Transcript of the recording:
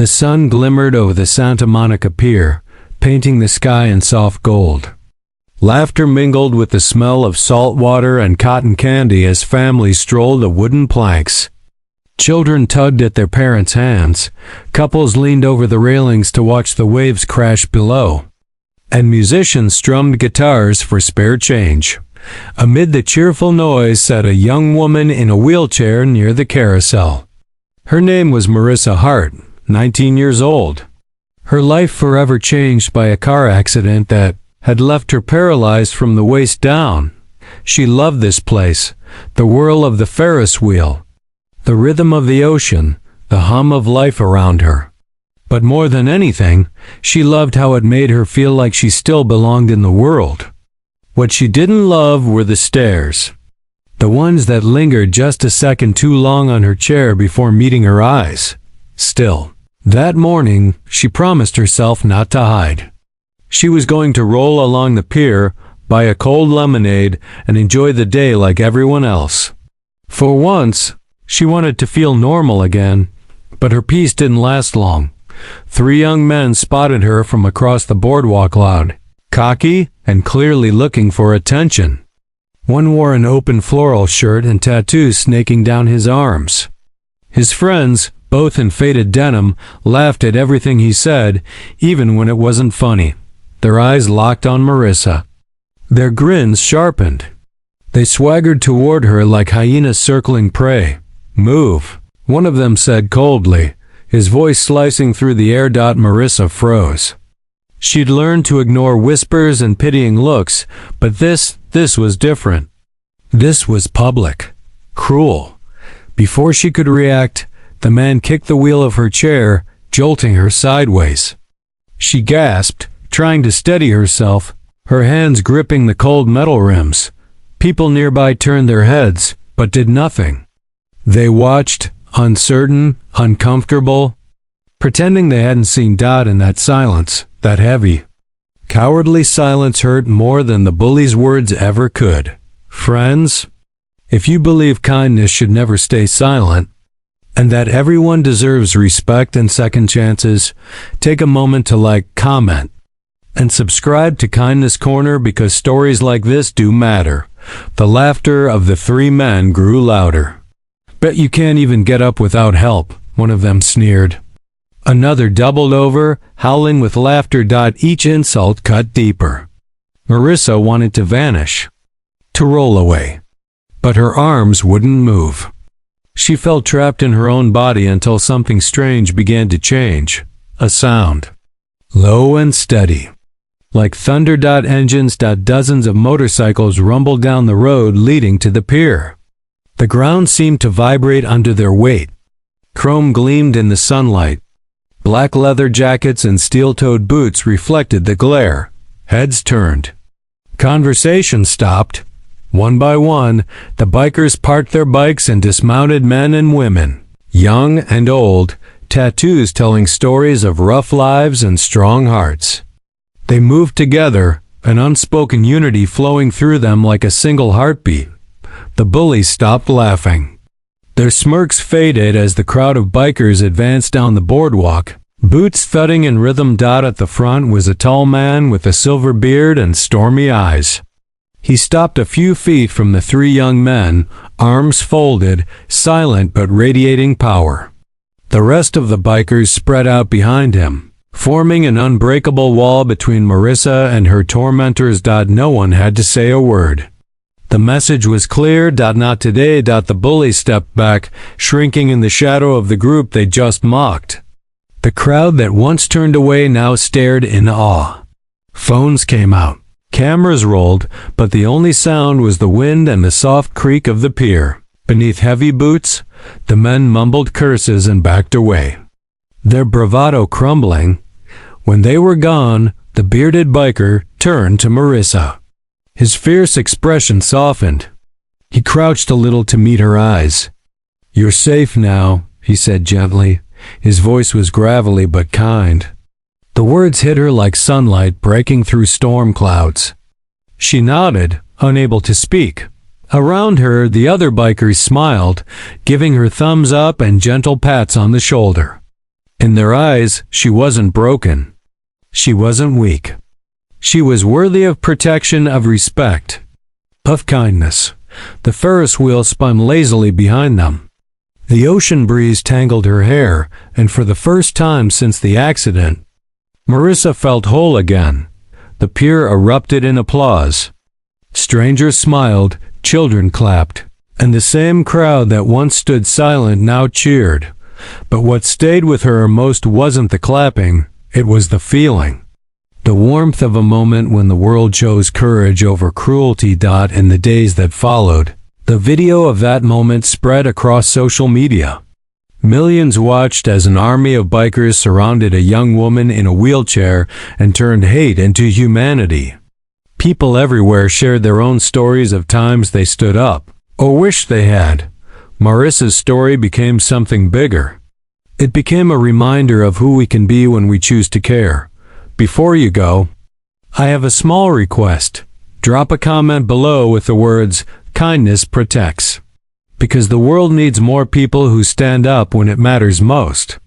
The sun glimmered over the Santa Monica Pier, painting the sky in soft gold. Laughter mingled with the smell of salt water and cotton candy as families strolled the wooden planks. Children tugged at their parents' hands, couples leaned over the railings to watch the waves crash below, and musicians strummed guitars for spare change. Amid the cheerful noise sat a young woman in a wheelchair near the carousel. Her name was Marissa Hart, 19 years old. Her life forever changed by a car accident that had left her paralyzed from the waist down. She loved this place, the whirl of the Ferris wheel, the rhythm of the ocean, the hum of life around her. But more than anything, she loved how it made her feel like she still belonged in the world. What she didn't love were the stairs, the ones that lingered just a second too long on her chair before meeting her eyes. Still, that morning, she promised herself not to hide. She was going to roll along the pier, buy a cold lemonade, and enjoy the day like everyone else. For once, she wanted to feel normal again, but her peace didn't last long. 3 young men spotted her from across the boardwalk loud, cocky and clearly looking for attention. One wore an open floral shirt and tattoos snaking down his arms. His friends, both in faded denim, laughed at everything he said, even when it wasn't funny. Their eyes locked on Marissa. Their grins sharpened. They swaggered toward her like hyenas circling prey. "Move," one of them said coldly, his voice slicing through the air. Marissa froze. She'd learned to ignore whispers and pitying looks, but this was different. This was public. Cruel. Before she could react, the man kicked the wheel of her chair, jolting her sideways. She gasped, trying to steady herself, her hands gripping the cold metal rims. People nearby turned their heads, but did nothing. They watched, uncertain, uncomfortable, pretending they hadn't seen in that silence, that heavy, cowardly silence hurt more than the bully's words ever could. Friends, if you believe kindness should never stay silent, and that everyone deserves respect and second chances, take a moment to like, comment, and subscribe to Kindness Corner because stories like this do matter. The laughter of the 3 men grew louder. "Bet you can't even get up without help," one of them sneered. Another doubled over, howling with laughter. Each insult cut deeper. Marissa wanted to vanish, to roll away, but her arms wouldn't move. She felt trapped in her own body until something strange began to change. A sound, low and steady, like thunder. Engines. Dozens of motorcycles rumbled down the road leading to the pier. The ground seemed to vibrate under their weight. Chrome gleamed in the sunlight. Black leather jackets and steel-toed boots reflected the glare. Heads turned. Conversation stopped. One by one, the bikers parked their bikes and dismounted. Men and women, young and old, tattoos telling stories of rough lives and strong hearts. They moved together, an unspoken unity flowing through them like a single heartbeat. The bullies stopped laughing. Their smirks faded as the crowd of bikers advanced down the boardwalk, boots thudding in rhythm. At the front was a tall man with a silver beard and stormy eyes. He stopped a few feet from the 3 young men, arms folded, silent but radiating power. The rest of the bikers spread out behind him, forming an unbreakable wall between Marissa and her tormentors. No one had to say a word. The message was clear. Not today. The bullies stepped back, shrinking in the shadow of the group they just mocked. The crowd that once turned away now stared in awe. Phones came out. Cameras rolled, but the only sound was the wind and the soft creak of the pier. Beneath heavy boots, the men mumbled curses and backed away, their bravado crumbling. When they were gone, the bearded biker turned to Marissa. His fierce expression softened. He crouched a little to meet her eyes. "You're safe now," he said gently. His voice was gravelly but kind. The words hit her like sunlight breaking through storm clouds. She nodded, unable to speak. Around her, the other bikers smiled, giving her thumbs up and gentle pats on the shoulder. In their eyes, she wasn't broken. She wasn't weak. She was worthy of protection, of respect, of kindness. The Ferris wheel spun lazily behind them. The ocean breeze tangled her hair, and for the first time since the accident, Marissa felt whole again. The pier erupted in applause. Strangers smiled, children clapped, and the same crowd that once stood silent now cheered. But what stayed with her most wasn't the clapping, it was the feeling. The warmth of a moment when the world chose courage over cruelty. In the days that followed, the video of that moment spread across social media. Millions watched as an army of bikers surrounded a young woman in a wheelchair and turned hate into humanity. People everywhere shared their own stories of times they stood up, or wished they had. Marissa's story became something bigger. It became a reminder of who we can be when we choose to care. Before you go, I have a small request. Drop a comment below with the words, "Kindness protects." Because the world needs more people who stand up when it matters most.